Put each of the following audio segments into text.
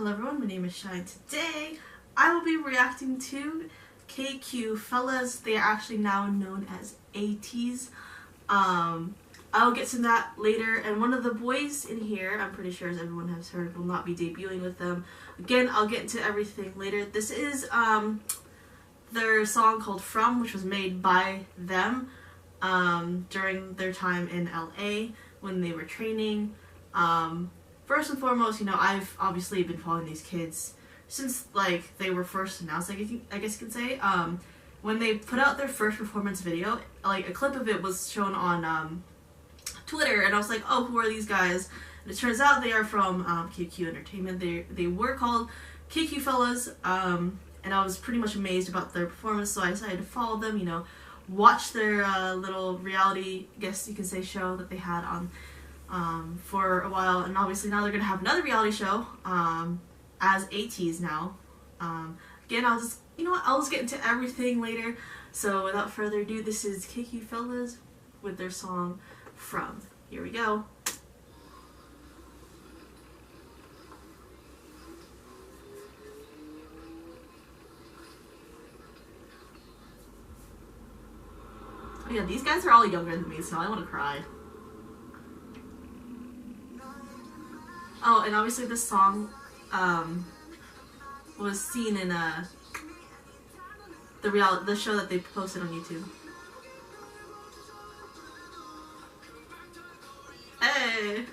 Hello everyone, my name is Shine. Today I will be reacting to KQ Fellaz. They are actually now known as Ateez. I'll get to that later, and one of the boys in here, I'm pretty sure as everyone has heard, will not be debuting with them. Again, I'll get into everything later. This is their song called From, which was made by them during their time in LA when they were training. First and foremost, you know, I've obviously been following these kids since, like, they were first announced, I guess you could say. When they put out their first performance video, like, a clip of it was shown on Twitter, and I was like, oh, who are these guys? And it turns out they are from KQ Entertainment. They were called KQ Fellaz, and I was pretty much amazed about their performance, so I decided to follow them, you know, watch their little reality, I guess you could say, show that they had on for a while, and obviously now they're gonna have another reality show as Ateez now. Again, I'll just get into everything later. So without further ado, this is KQ Fellaz with their song From. Here we go. Oh yeah, these guys are all younger than me, so I want to cry. Oh, and obviously this song was seen in the show that they posted on YouTube. Hey!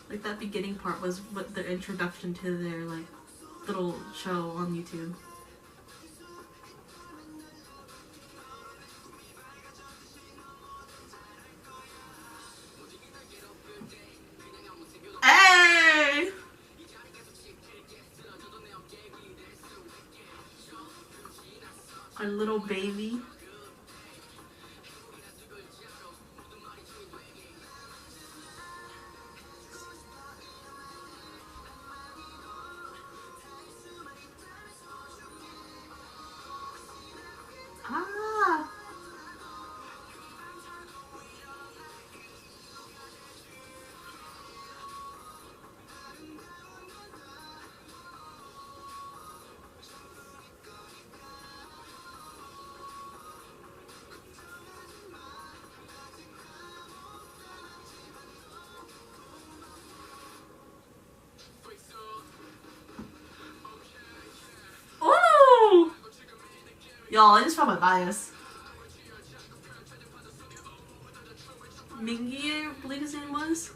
Like, that beginning part was what the introduction to their, like, little show on YouTube. Hey! Our little baby. Ah! Oh! Y'all, I just found my bias. Mingy, I believe his name was.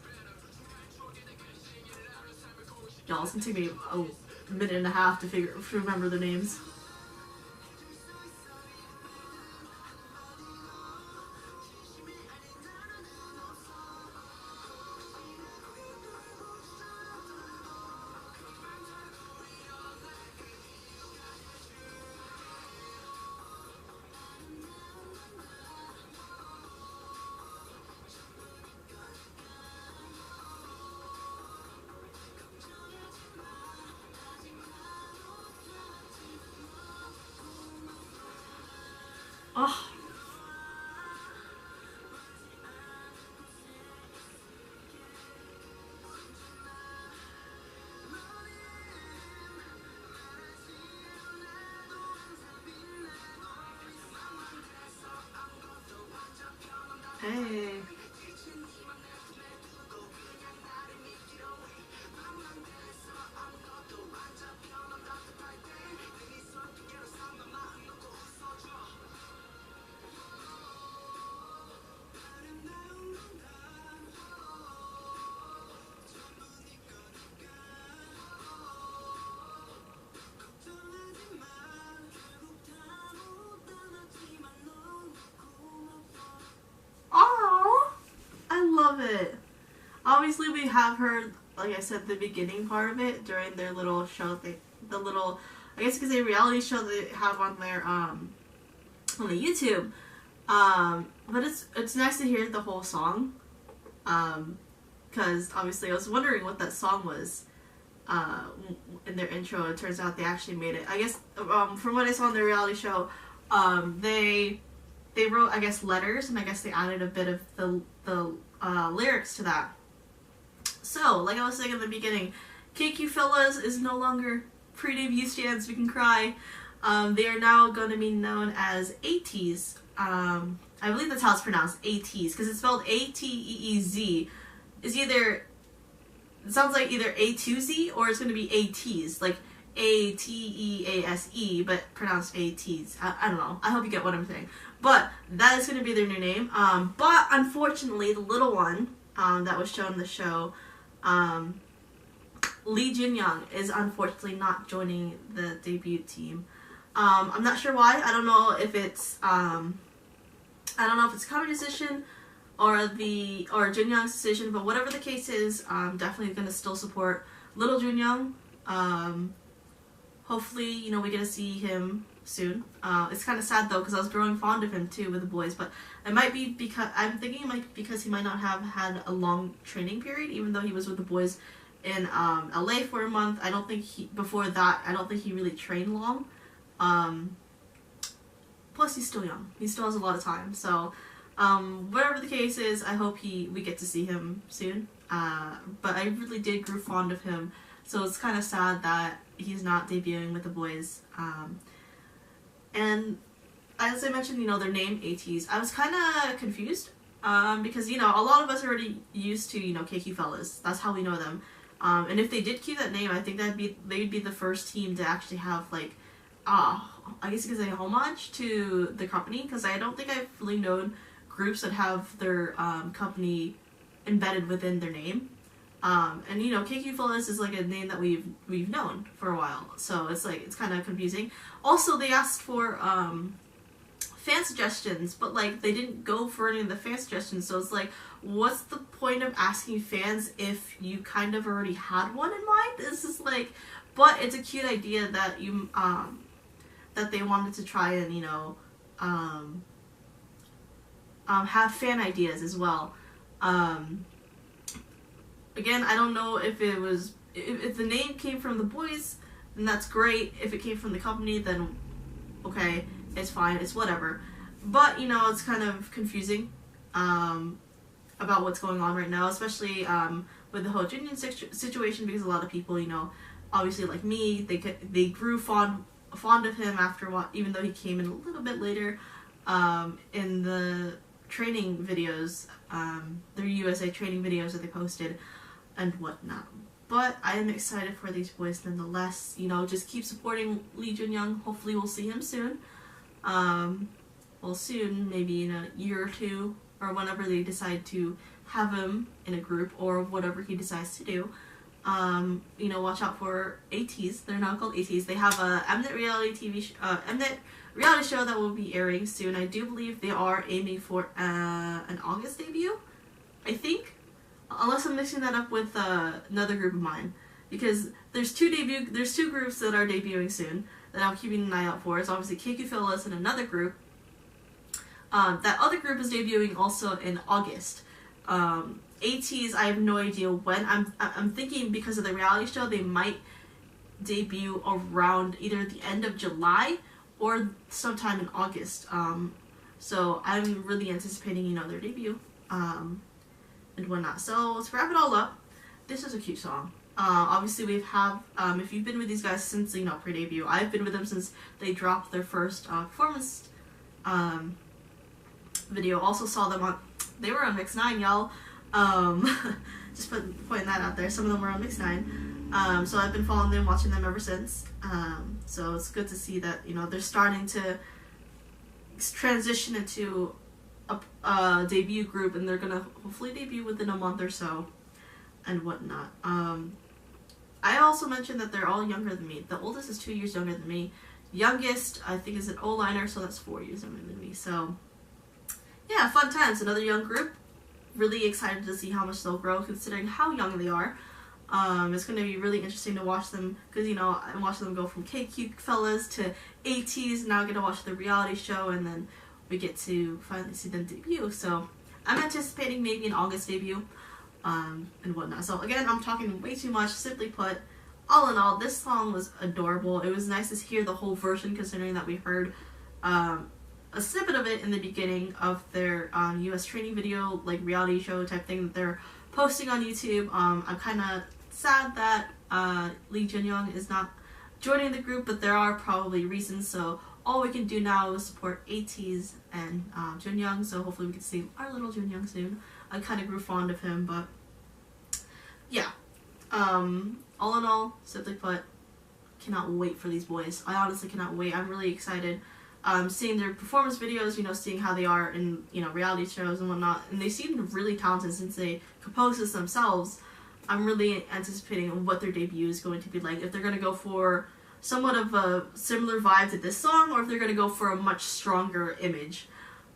Y'all, it's gonna take me a minute and a half to remember their names. Oh. Hey. It. Obviously, we have heard, like I said, the beginning part of it during their little show. The little, I guess you could say, reality show they have on their on the YouTube. But it's nice to hear the whole song. Because obviously, I was wondering what that song was. In their intro, it turns out they actually made it. I guess from what I saw on their reality show, they wrote, I guess, letters, and I guess they added a bit of the lyrics to that. So, like I was saying in the beginning, KQ Fellaz is no longer pre-debut stands, we can cry. They are now going to be known as Ateez. I believe that's how it's pronounced, Ateez, because it's spelled A-T-E-E-Z. It's either, it sounds like either A2Z or it's going to be Ateez, like A-T-E-A-S-E, but pronounced Ateez. I don't know. I hope you get what I'm saying. But that is going to be their new name. But unfortunately, the little one that was shown in the show, Lee Jin-young, is unfortunately not joining the debut team. I'm not sure why. I don't know if it's company decision or Jin-young's decision, but whatever the case is, I'm definitely gonna still support little Jin-young. Hopefully, you know, we get to see him soon. It's kind of sad though, because I was growing fond of him too with the boys, but it might be because I'm thinking it might be because he might not have had a long training period, even though he was with the boys in LA for a month. I don't think before that I don't think he really trained long. Plus he's still young. He still has a lot of time. So whatever the case is, I hope we get to see him soon. But I really did grow fond of him, so it's kind of sad that he's not debuting with the boys. And as I mentioned, you know, their name Ateez, I was kind of confused because, you know, a lot of us are already used to, you know, KQ Fellaz. That's how we know them. And if they did keep that name, I think they'd be the first team to actually have, like, I guess you could say homage to the company, because I don't think I've really known groups that have their company embedded within their name. And you know, KQ Fellaz is like a name that we've known for a while, so it's like it's kind of confusing. Also, they asked for fan suggestions, but like they didn't go for any of the fan suggestions, so it's like, what's the point of asking fans if you kind of already had one in mind? This is like, but it's a cute idea that you that they wanted to try and, you know, have fan ideas as well. Again, I don't know if it was, if the name came from the boys, then that's great. If it came from the company, then okay, it's fine, it's whatever. But, you know, it's kind of confusing about what's going on right now, especially with the whole Jin-young situation, because a lot of people, you know, obviously like me, they grew fond of him after what, even though he came in a little bit later in the training videos, their USA training videos that they posted and whatnot. But I am excited for these boys nonetheless. You know, just keep supporting Lee Jin-young. Hopefully we'll see him soon. Well, soon, maybe in a year or two, or whenever they decide to have him in a group, or whatever he decides to do. You know, watch out for Ateez. They're now called Ateez. They have a Mnet reality show that will be airing soon. I do believe they are aiming for an August debut, I think, unless I'm mixing that up with another group of mine, because there's two groups that are debuting soon that I'm keeping an eye out for. It's obviously KQ Fellaz and another group. That other group is debuting also in August. Ateez, I have no idea when. I'm thinking because of the reality show, they might debut around either the end of July or sometime in August. So I'm really anticipating, you know, their debut and whatnot. So to wrap it all up, this is a cute song. Obviously we have, if you've been with these guys since, you know, pre-debut, I've been with them since they dropped their first performance video. Also saw them on, they were on Mix 9, y'all. Just pointing that out there. Some of them were on Mix 9. So I've been following them, watching them ever since. So it's good to see that, you know, they're starting to transition into a debut group, and they're gonna hopefully debut within a month or so and whatnot. I also mentioned that they're all younger than me. The oldest is 2 years younger than me. Youngest, I think, is an O-liner, so that's 4 years younger than me. So yeah, fun times. Another young group. Really excited to see how much they'll grow considering how young they are. It's going to be really interesting to watch them, because, you know, I'm watching them go from KQ Fellaz to Ateez. Now I get to watch the reality show, and then we get to finally see them debut. So I'm anticipating maybe an August debut and whatnot. So again, I'm talking way too much. Simply put, all in all, this song was adorable. It was nice to hear the whole version, considering that we heard a snippet of it in the beginning of their US training video, like reality show type thing that they're posting on YouTube. I'm kind of sad that Lee Junyoung is not joining the group, but there are probably reasons, so all we can do now is support Ateez and Junyoung, so hopefully we can see our little Junyoung soon. I kind of grew fond of him, but yeah. All in all, simply put, cannot wait for these boys. I honestly cannot wait. I'm really excited. Seeing their performance videos, you know, seeing how they are in, you know, reality shows and whatnot, and they seem really talented since they compose this themselves. I'm really anticipating what their debut is going to be like. If they're going to go for somewhat of a similar vibe to this song, or if they're going to go for a much stronger image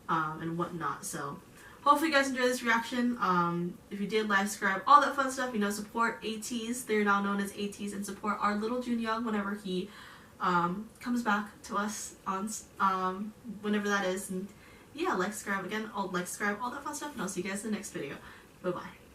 and whatnot. So hopefully you guys enjoyed this reaction. If you did, like, subscribe, all that fun stuff. You know, support Ateez. They're now known as Ateez, and support our little Junyoung whenever he comes back to us on whenever that is. And yeah, like, subscribe again, like, subscribe, all that fun stuff, and I'll see you guys in the next video. Bye bye.